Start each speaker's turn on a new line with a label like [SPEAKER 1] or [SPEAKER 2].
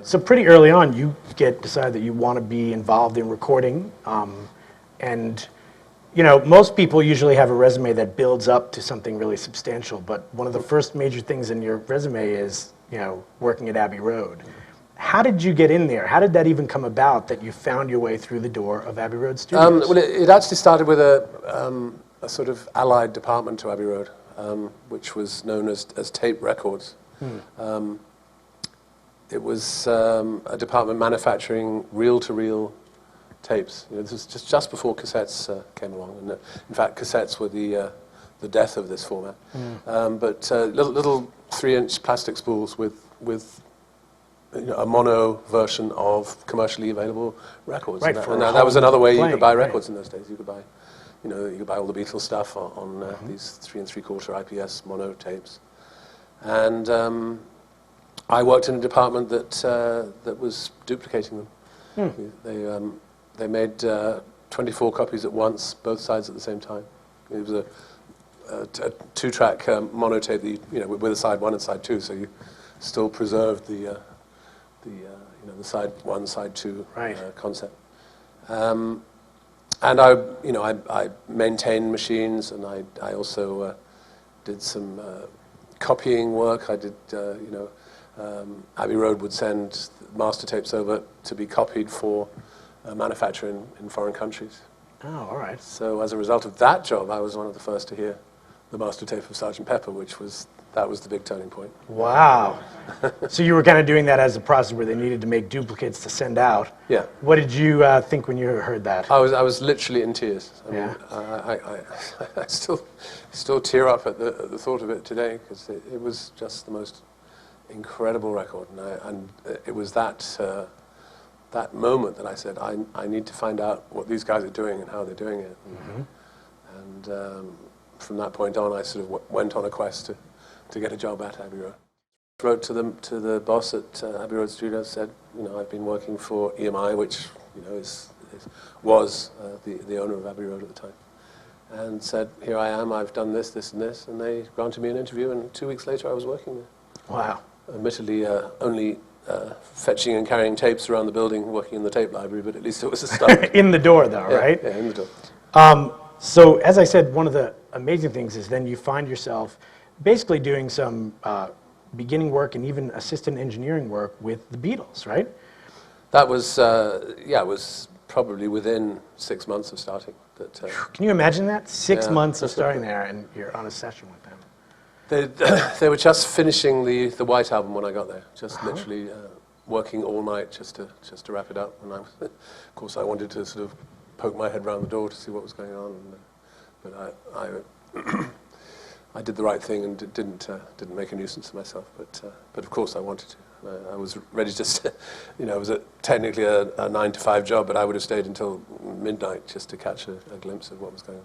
[SPEAKER 1] So pretty early on, you decide that you want to be involved in recording, and most people usually have a resume that builds up to something really substantial. But one of the first major things in your resume is working at Abbey Road. How did you get in there? How did that even come about that you found your way through the door of Abbey Road Studios?
[SPEAKER 2] Well, it actually started with a sort of allied department to Abbey Road, which was known as Tape Records. It was a department manufacturing reel-to-reel tapes. This was just before cassettes came along, and in fact, cassettes were the death of this format. But little 3-inch plastic spools with a mono version of commercially available records.
[SPEAKER 1] Right,
[SPEAKER 2] and that was another way you could buy
[SPEAKER 1] right.
[SPEAKER 2] records in those days. You could buy, you could buy all the Beatles stuff on these 3 3/4 IPS mono tapes, and I worked in a department that was duplicating them. They made 24 copies at once, both sides at the same time. It was a 2-track mono tape that with a side 1 and side 2, so you still preserved the side 1, side 2 concept. And I maintained machines, and I also did some copying work. I did Abbey Road would send master tapes over to be copied for manufacture in foreign countries.
[SPEAKER 1] Oh, all right.
[SPEAKER 2] So as a result of that job, I was one of the first to hear the master tape of Sgt. Pepper, that was the big turning point.
[SPEAKER 1] Wow. So you were kind of doing that as a process where they needed to make duplicates to send out.
[SPEAKER 2] Yeah.
[SPEAKER 1] What did you think when you heard that?
[SPEAKER 2] I was literally in tears. I mean, I still tear up at the thought of it today, because it was just the most incredible record, and it was that moment that I said, I need to find out what these guys are doing and how they're doing it. And from that point on, I sort of went on a quest to get a job at Abbey Road. Wrote to the boss at Abbey Road Studios, said, I've been working for EMI, which was the owner of Abbey Road at the time, and said, here I am, I've done this, this, and this, and they granted me an interview, and 2 weeks later I was working there.
[SPEAKER 1] Wow.
[SPEAKER 2] Admittedly, only fetching and carrying tapes around the building, working in the tape library, but at least it was a start.
[SPEAKER 1] In the door, though, right?
[SPEAKER 2] Yeah, in the door.
[SPEAKER 1] So, as I said, one of the amazing things is then you find yourself basically doing some beginning work and even assistant engineering work with the Beatles, right?
[SPEAKER 2] That was, it was probably within 6 months of starting.
[SPEAKER 1] Can you imagine that? 6 months of starting there, and you're on a session with them.
[SPEAKER 2] They were just finishing the White Album when I got there, just literally working all night just to wrap it up. And of course, I wanted to sort of poke my head around the door to see what was going on, but I did the right thing and didn't make a nuisance of myself. But of course, I wanted to. I was ready to, it was technically a 9 to 5 job, but I would have stayed until midnight just to catch a glimpse of what was going on.